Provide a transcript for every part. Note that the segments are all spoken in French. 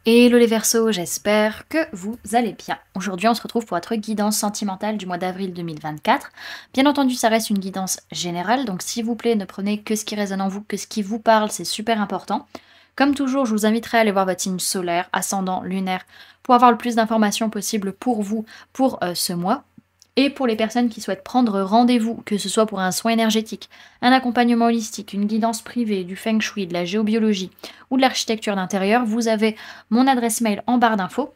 Hello les Verseaux, j'espère que vous allez bien. Aujourd'hui, on se retrouve pour votre guidance sentimentale du mois d'avril 2024. Bien entendu, ça reste une guidance générale, donc s'il vous plaît, ne prenez que ce qui résonne en vous, que ce qui vous parle, c'est super important. Comme toujours, je vous inviterai à aller voir votre signe solaire, ascendant, lunaire, pour avoir le plus d'informations possible pour vous pour ce mois. Et pour les personnes qui souhaitent prendre rendez-vous, que ce soit pour un soin énergétique, un accompagnement holistique, une guidance privée, du feng shui, de la géobiologie ou de l'architecture d'intérieur, vous avez mon adresse mail en barre d'infos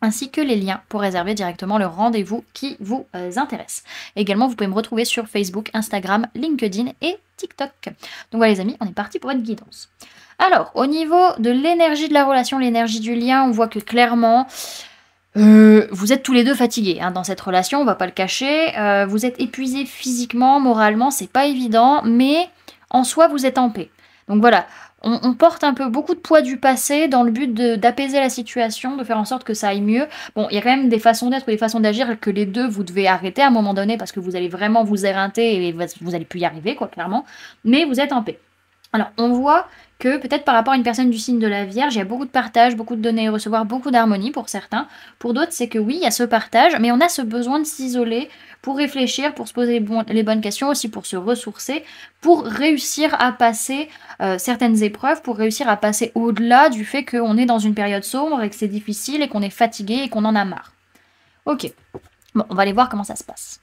ainsi que les liens pour réserver directement le rendez-vous qui vous intéresse. Également, vous pouvez me retrouver sur Facebook, Instagram, LinkedIn et TikTok. Donc voilà les amis, on est parti pour votre guidance. Alors, au niveau de l'énergie de la relation, l'énergie du lien, on voit que clairement, vous êtes tous les deux fatigués hein, dans cette relation, on va pas le cacher. Vous êtes épuisés physiquement, moralement, c'est pas évident, mais en soi, vous êtes en paix. Donc voilà, on porte un peu beaucoup de poids du passé dans le but d'apaiser la situation, de faire en sorte que ça aille mieux. Bon, il y a quand même des façons d'être ou des façons d'agir que les deux, vous devez arrêter à un moment donné parce que vous allez vraiment vous éreinter et vous allez plus y arriver, quoi, clairement. Mais vous êtes en paix. Alors, on voit que peut-être par rapport à une personne du signe de la Vierge, il y a beaucoup de partage, beaucoup de donner et recevoir, beaucoup d'harmonie pour certains. Pour d'autres, c'est que oui, il y a ce partage, mais on a ce besoin de s'isoler pour réfléchir, pour se poser les bonnes questions, aussi pour se ressourcer, pour réussir à passer certaines épreuves, pour réussir à passer au-delà du fait qu'on est dans une période sombre et que c'est difficile et qu'on est fatigué et qu'on en a marre. Ok, bon, on va aller voir comment ça se passe.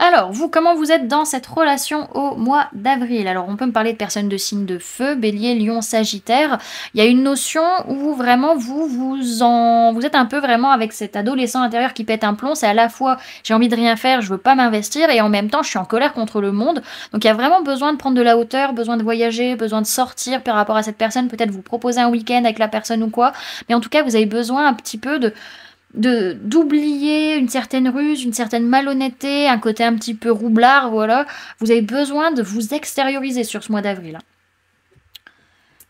Alors, vous, comment vous êtes dans cette relation au mois d'avril? Alors, on peut me parler de personnes de signes de feu, bélier, lion, sagittaire. Il y a une notion où vraiment vous êtes un peu vraiment avec cet adolescent intérieur qui pète un plomb. C'est à la fois, j'ai envie de rien faire, je veux pas m'investir, et en même temps, je suis en colère contre le monde. Donc, il y a vraiment besoin de prendre de la hauteur, besoin de voyager, besoin de sortir par rapport à cette personne. Peut-être vous proposer un week-end avec la personne ou quoi. Mais en tout cas, vous avez besoin un petit peu d'oublier une certaine ruse, une certaine malhonnêteté, un côté un petit peu roublard, voilà. Vous avez besoin de vous extérioriser sur ce mois d'avril. Hein.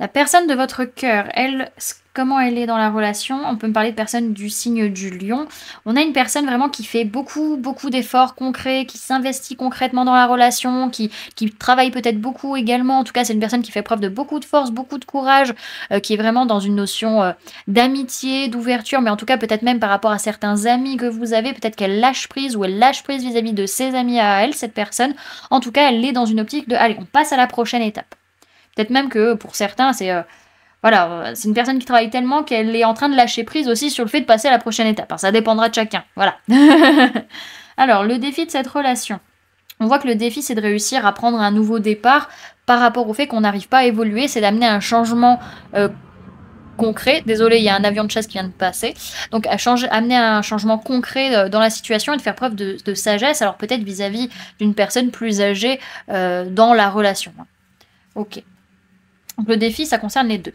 La personne de votre cœur, elle, comment elle est dans la relation? On peut me parler de personnes du signe du lion. On a une personne vraiment qui fait beaucoup d'efforts concrets, qui s'investit concrètement dans la relation, qui travaille peut-être beaucoup également. En tout cas, c'est une personne qui fait preuve de beaucoup de force, beaucoup de courage, qui est vraiment dans une notion d'amitié, d'ouverture, mais en tout cas peut-être même par rapport à certains amis que vous avez, peut-être qu'elle lâche prise ou elle lâche prise vis-à-vis de ses amis à elle, cette personne. En tout cas, elle est dans une optique de, allez, on passe à la prochaine étape. Peut-être même que pour certains, c'est c'est une personne qui travaille tellement qu'elle est en train de lâcher prise aussi sur le fait de passer à la prochaine étape. Alors, ça dépendra de chacun. Voilà. Alors, le défi de cette relation. On voit que le défi, c'est de réussir à prendre un nouveau départ par rapport au fait qu'on n'arrive pas à évoluer. C'est d'amener un changement concret. Désolé, il y a un avion de chasse qui vient de passer. Donc, amener un changement concret dans la situation et de faire preuve de sagesse. Alors, peut-être vis-à-vis d'une personne plus âgée dans la relation. Ok. Donc le défi, ça concerne les deux.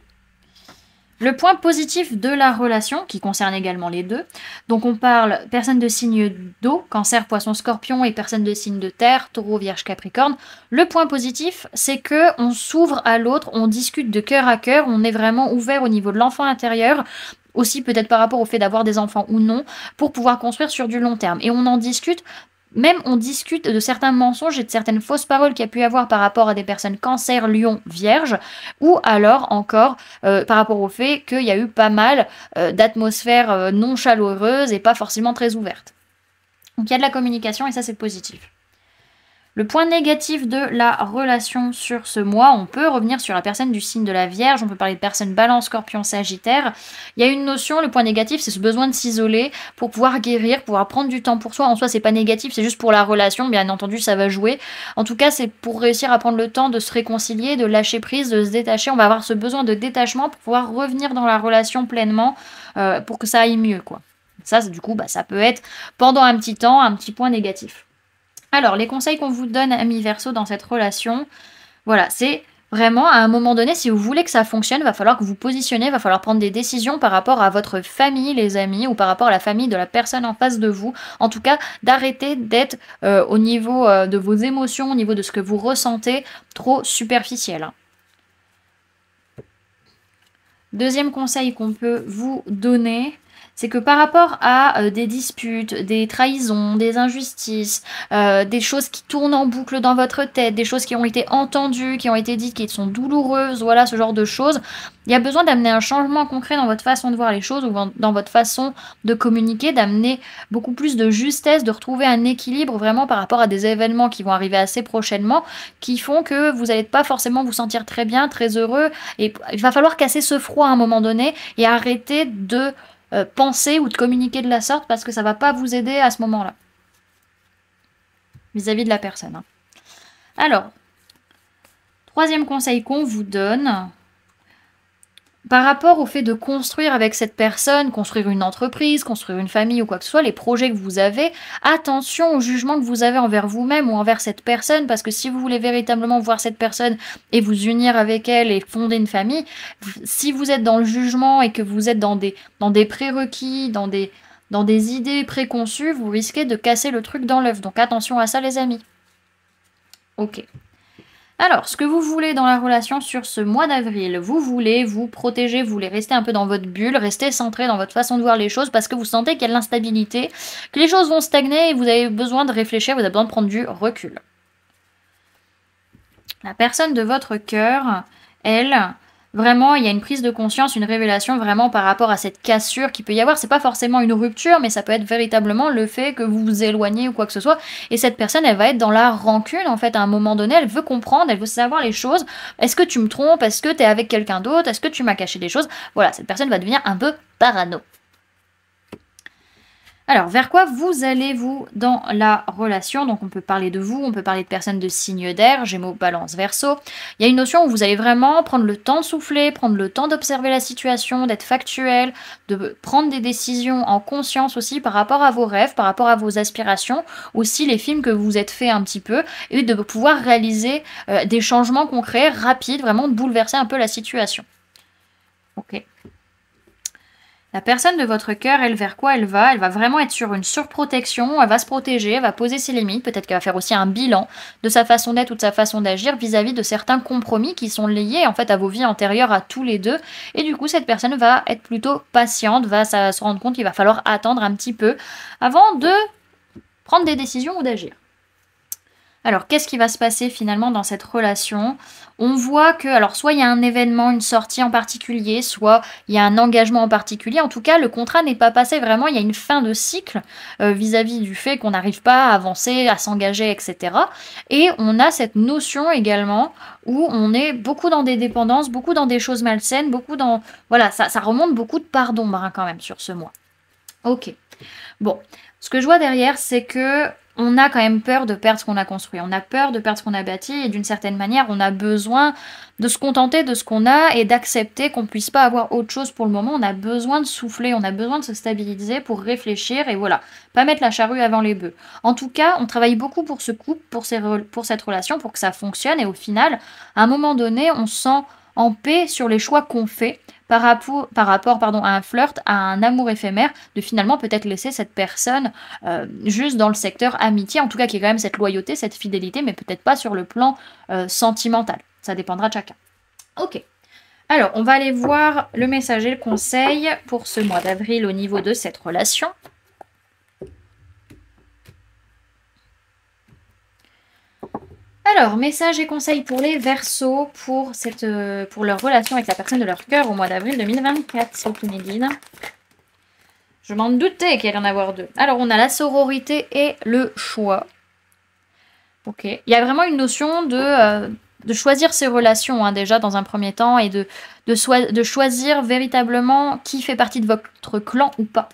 Le point positif de la relation, qui concerne également les deux, donc on parle personne de signe d'eau, cancer, poisson, scorpion, et personne de signe de terre, taureau, vierge, capricorne. Le point positif, c'est que on s'ouvre à l'autre, on discute de cœur à cœur, on est vraiment ouvert au niveau de l'enfant intérieur, aussi peut-être par rapport au fait d'avoir des enfants ou non, pour pouvoir construire sur du long terme. Et on en discute. Même on discute de certains mensonges et de certaines fausses paroles qu'il y a pu y avoir par rapport à des personnes cancer, lion, vierge, ou alors encore par rapport au fait qu'il y a eu pas mal d'atmosphères non chaleureuses et pas forcément très ouvertes. Donc il y a de la communication et ça c'est positif. Le point négatif de la relation sur ce mois, on peut revenir sur la personne du signe de la Vierge, on peut parler de personnes Balance, Scorpion, Sagittaire. Il y a une notion, le point négatif, c'est ce besoin de s'isoler pour pouvoir guérir, pouvoir prendre du temps pour soi. En soi, c'est pas négatif, c'est juste pour la relation, bien entendu, ça va jouer. En tout cas, c'est pour réussir à prendre le temps de se réconcilier, de lâcher prise, de se détacher. On va avoir ce besoin de détachement pour pouvoir revenir dans la relation pleinement pour que ça aille mieux, quoi. Ça, du coup, ça peut être pendant un petit temps, un petit point négatif. Alors, les conseils qu'on vous donne, amis Verseau, dans cette relation, voilà, c'est vraiment, à un moment donné, si vous voulez que ça fonctionne, il va falloir que vous positionnez, il va falloir prendre des décisions par rapport à votre famille, les amis, ou par rapport à la famille de la personne en face de vous. En tout cas, d'arrêter d'être au niveau de vos émotions, au niveau de ce que vous ressentez, trop superficiel. Deuxième conseil qu'on peut vous donner, c'est que par rapport à des disputes, des trahisons, des injustices, des choses qui tournent en boucle dans votre tête, des choses qui ont été entendues, qui ont été dites, qui sont douloureuses, voilà, ce genre de choses, il y a besoin d'amener un changement concret dans votre façon de voir les choses ou dans votre façon de communiquer, d'amener beaucoup plus de justesse, de retrouver un équilibre vraiment par rapport à des événements qui vont arriver assez prochainement, qui font que vous n'allez pas forcément vous sentir très bien, très heureux, et il va falloir casser ce froid à un moment donné et arrêter de penser ou de communiquer de la sorte parce que ça va pas vous aider à ce moment-là. Vis-à-vis de la personne. Hein. Alors, troisième conseil qu'on vous donne, par rapport au fait de construire avec cette personne, construire une entreprise, construire une famille ou quoi que ce soit, les projets que vous avez, attention au jugement que vous avez envers vous-même ou envers cette personne, parce que si vous voulez véritablement voir cette personne et vous unir avec elle et fonder une famille, si vous êtes dans le jugement et que vous êtes dans des prérequis, dans des idées préconçues, vous risquez de casser le truc dans l'œuf. Donc attention à ça les amis. Ok. Alors, ce que vous voulez dans la relation sur ce mois d'avril, vous voulez vous protéger, vous voulez rester un peu dans votre bulle, rester centré dans votre façon de voir les choses parce que vous sentez qu'il y a de l'instabilité, que les choses vont stagner et vous avez besoin de réfléchir, vous avez besoin de prendre du recul. La personne de votre cœur, elle, vraiment, il y a une prise de conscience, une révélation vraiment par rapport à cette cassure qu'il peut y avoir. C'est pas forcément une rupture, mais ça peut être véritablement le fait que vous vous éloignez ou quoi que ce soit. Et cette personne, elle va être dans la rancune, en fait, à un moment donné. Elle veut comprendre, elle veut savoir les choses. Est-ce que tu me trompes? Est-ce que tu es avec quelqu'un d'autre? Est-ce que tu m'as caché des choses? Voilà, cette personne va devenir un peu parano. Alors, vers quoi vous allez-vous dans la relation? Donc, on peut parler de vous, on peut parler de personnes de signe d'air, Gémeaux, Balance, Verseau. Il y a une notion où vous allez vraiment prendre le temps de souffler, prendre le temps d'observer la situation, d'être factuel, de prendre des décisions en conscience aussi par rapport à vos rêves, par rapport à vos aspirations, aussi les films que vous êtes fait un petit peu, et de pouvoir réaliser des changements concrets, rapides, vraiment de bouleverser un peu la situation. Ok. La personne de votre cœur, elle, vers quoi elle va? Elle va vraiment être sur une surprotection, elle va se protéger, elle va poser ses limites, peut-être qu'elle va faire aussi un bilan de sa façon d'être ou de sa façon d'agir vis-à-vis de certains compromis qui sont liés en fait à vos vies antérieures à tous les deux. Et du coup, cette personne va être plutôt patiente, va se rendre compte qu'il va falloir attendre un petit peu avant de prendre des décisions ou d'agir. Alors, qu'est-ce qui va se passer finalement dans cette relation? On voit que, alors, soit il y a un événement, une sortie en particulier, soit il y a un engagement en particulier. En tout cas, le contrat n'est pas passé vraiment. Il y a une fin de cycle vis-à-vis du fait qu'on n'arrive pas à avancer, à s'engager, etc. Et on a cette notion également où on est beaucoup dans des dépendances, beaucoup dans des choses malsaines, beaucoup dans... Voilà, ça remonte beaucoup de part d'ombre quand même sur ce mois. Ok. Bon, ce que je vois derrière, c'est que on a quand même peur de perdre ce qu'on a construit. On a peur de perdre ce qu'on a bâti et d'une certaine manière, on a besoin de se contenter de ce qu'on a et d'accepter qu'on ne puisse pas avoir autre chose pour le moment. On a besoin de souffler, on a besoin de se stabiliser pour réfléchir et voilà, pas mettre la charrue avant les bœufs. En tout cas, on travaille beaucoup pour ce couple, pour cette relation, pour que ça fonctionne et au final, à un moment donné, on se sent en paix sur les choix qu'on fait par rapport à un flirt, à un amour éphémère, de finalement peut-être laisser cette personne juste dans le secteur amitié, en tout cas qui est quand même cette loyauté, cette fidélité, mais peut-être pas sur le plan sentimental. Ça dépendra de chacun. Ok. Alors, on va aller voir le message et le conseil pour ce mois d'avril au niveau de cette relation. Alors, message et conseil pour les Verseaux pour leur relation avec la personne de leur cœur au mois d'avril 2024, sur Tunedine. Je m'en doutais qu'il allait en avoir deux. Alors, on a la sororité et le choix. Ok. Il y a vraiment une notion de choisir ses relations, hein, déjà, dans un premier temps, et de choisir véritablement qui fait partie de votre clan ou pas.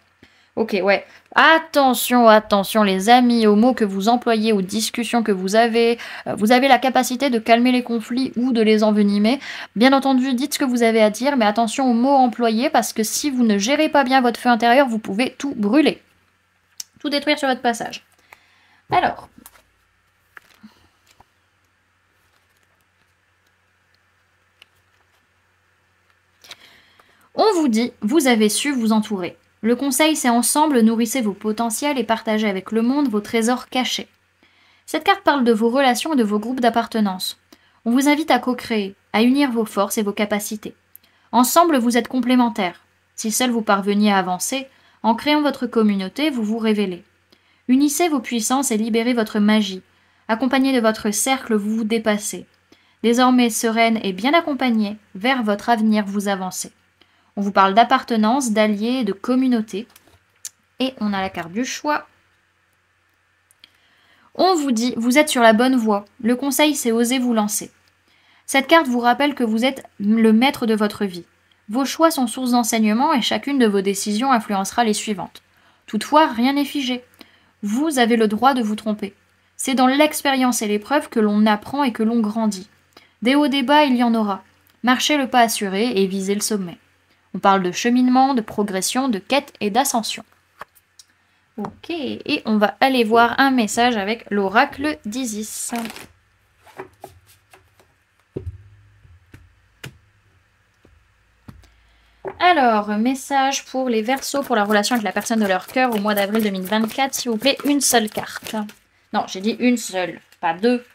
Ok, ouais. Attention, attention, les amis, aux mots que vous employez, aux discussions que vous avez. Vous avez la capacité de calmer les conflits ou de les envenimer. Bien entendu, dites ce que vous avez à dire, mais attention aux mots employés, parce que si vous ne gérez pas bien votre feu intérieur, vous pouvez tout brûler. Tout détruire sur votre passage. Alors... on vous dit, vous avez su vous entourer. Le conseil, c'est ensemble, nourrissez vos potentiels et partagez avec le monde vos trésors cachés. Cette carte parle de vos relations et de vos groupes d'appartenance. On vous invite à co-créer, à unir vos forces et vos capacités. Ensemble, vous êtes complémentaires. Si seul vous parveniez à avancer, en créant votre communauté, vous vous révélez. Unissez vos puissances et libérez votre magie. Accompagné de votre cercle, vous vous dépassez. Désormais sereine et bien accompagnée, vers votre avenir vous avancez. On vous parle d'appartenance, d'alliés, de communauté. Et on a la carte du choix. On vous dit, vous êtes sur la bonne voie. Le conseil, c'est oser vous lancer. Cette carte vous rappelle que vous êtes le maître de votre vie. Vos choix sont source d'enseignement et chacune de vos décisions influencera les suivantes. Toutefois, rien n'est figé. Vous avez le droit de vous tromper. C'est dans l'expérience et l'épreuve que l'on apprend et que l'on grandit. Des hauts des bas, il y en aura. Marchez le pas assuré et visez le sommet. On parle de cheminement, de progression, de quête et d'ascension. Ok, et on va aller voir un message avec l'oracle d'Isis. Alors, message pour les Verseaux pour la relation avec la personne de leur cœur au mois d'avril 2024, s'il vous plaît, une seule carte. Non, j'ai dit une seule, pas deux.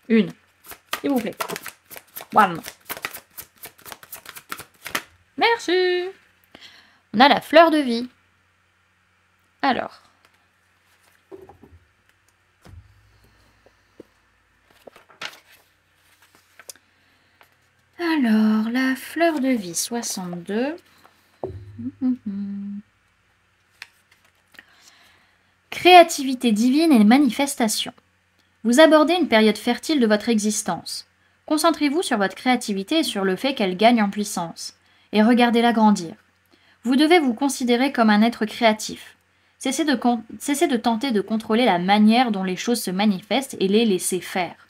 Une, s'il vous plaît. One. Merci. On a la fleur de vie. Alors. Alors, la fleur de vie, 62. Créativité divine et manifestation. Vous abordez une période fertile de votre existence. Concentrez-vous sur votre créativité et sur le fait qu'elle gagne en puissance. Et regardez-la grandir. Vous devez vous considérer comme un être créatif. Cessez de tenter de contrôler la manière dont les choses se manifestent et les laisser faire.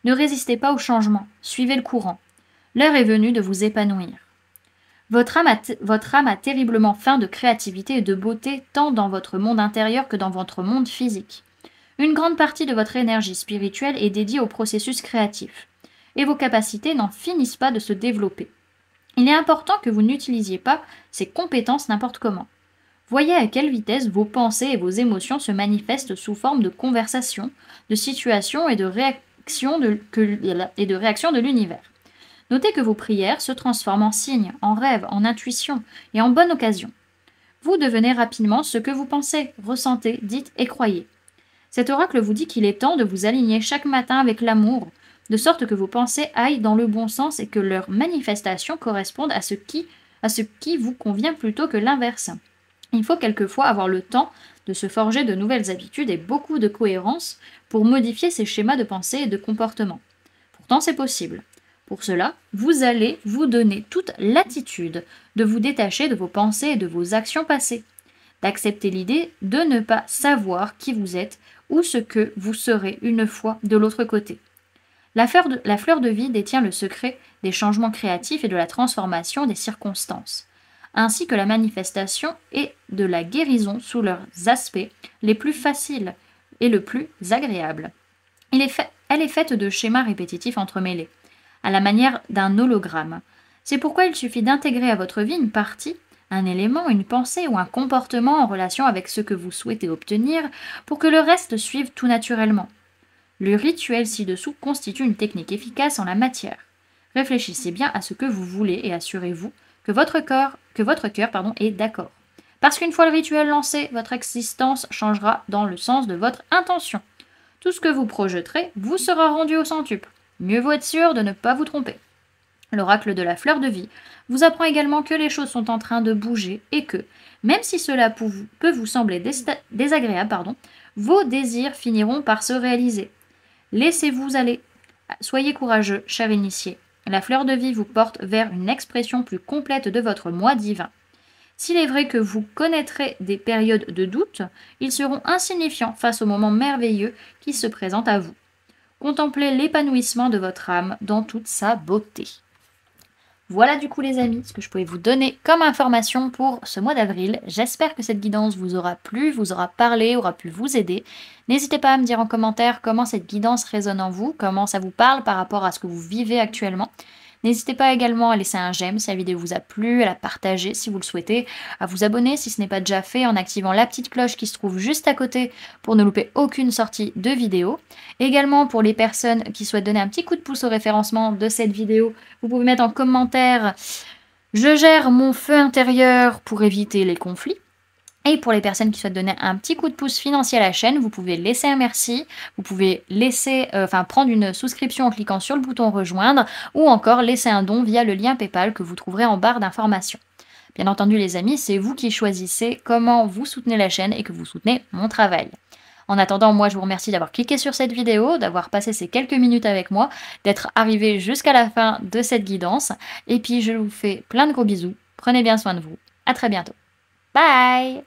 Ne résistez pas au changement, suivez le courant. L'heure est venue de vous épanouir. Votre âme a terriblement faim de créativité et de beauté tant dans votre monde intérieur que dans votre monde physique. Une grande partie de votre énergie spirituelle est dédiée au processus créatif. Et vos capacités n'en finissent pas de se développer. Il est important que vous n'utilisiez pas ces compétences n'importe comment. Voyez à quelle vitesse vos pensées et vos émotions se manifestent sous forme de conversations, de situations et de réactions de l'univers. Notez que vos prières se transforment en signes, en rêves, en intuitions et en bonne occasion. Vous devenez rapidement ce que vous pensez, ressentez, dites et croyez. Cet oracle vous dit qu'il est temps de vous aligner chaque matin avec l'amour, de sorte que vos pensées aillent dans le bon sens et que leurs manifestations correspondent à ce qui vous convient plutôt que l'inverse. Il faut quelquefois avoir le temps de se forger de nouvelles habitudes et beaucoup de cohérence pour modifier ces schémas de pensée et de comportement. Pourtant, c'est possible. Pour cela, vous allez vous donner toute l'attitude de vous détacher de vos pensées et de vos actions passées, d'accepter l'idée de ne pas savoir qui vous êtes ou ce que vous serez une fois de l'autre côté. La fleur de vie détient le secret des changements créatifs et de la transformation des circonstances, ainsi que la manifestation et de la guérison sous leurs aspects les plus faciles et le plus agréables. Elle est faite de schémas répétitifs entremêlés, à la manière d'un hologramme. C'est pourquoi il suffit d'intégrer à votre vie une partie, un élément, une pensée ou un comportement en relation avec ce que vous souhaitez obtenir pour que le reste suive tout naturellement. Le rituel ci-dessous constitue une technique efficace en la matière. Réfléchissez bien à ce que vous voulez et assurez-vous que votre cœur est d'accord. Parce qu'une fois le rituel lancé, votre existence changera dans le sens de votre intention. Tout ce que vous projeterez vous sera rendu au centuple. Mieux vaut être sûr de ne pas vous tromper. L'oracle de la fleur de vie vous apprend également que les choses sont en train de bouger et que, même si cela peut vous sembler désagréable, vos désirs finiront par se réaliser. Laissez-vous aller. Soyez courageux, cher initié. La fleur de vie vous porte vers une expression plus complète de votre moi divin. S'il est vrai que vous connaîtrez des périodes de doute, ils seront insignifiants face au moment merveilleux qui se présente à vous. Contemplez l'épanouissement de votre âme dans toute sa beauté. Voilà du coup les amis, ce que je pouvais vous donner comme information pour ce mois d'avril. J'espère que cette guidance vous aura plu, vous aura parlé, aura pu vous aider. N'hésitez pas à me dire en commentaire comment cette guidance résonne en vous, comment ça vous parle par rapport à ce que vous vivez actuellement. N'hésitez pas également à laisser un j'aime si la vidéo vous a plu, à la partager si vous le souhaitez, à vous abonner si ce n'est pas déjà fait en activant la petite cloche qui se trouve juste à côté pour ne louper aucune sortie de vidéo. Également pour les personnes qui souhaitent donner un petit coup de pouce au référencement de cette vidéo, vous pouvez mettre en commentaire Je gère mon feu intérieur pour éviter les conflits. Et pour les personnes qui souhaitent donner un petit coup de pouce financier à la chaîne, vous pouvez laisser un merci, vous pouvez laisser, prendre une souscription en cliquant sur le bouton rejoindre ou encore laisser un don via le lien PayPal que vous trouverez en barre d'informations. Bien entendu les amis, c'est vous qui choisissez comment vous soutenez la chaîne et que vous soutenez mon travail. En attendant, moi je vous remercie d'avoir cliqué sur cette vidéo, d'avoir passé ces quelques minutes avec moi, d'être arrivé jusqu'à la fin de cette guidance. Et puis je vous fais plein de gros bisous, prenez bien soin de vous, à très bientôt. Bye!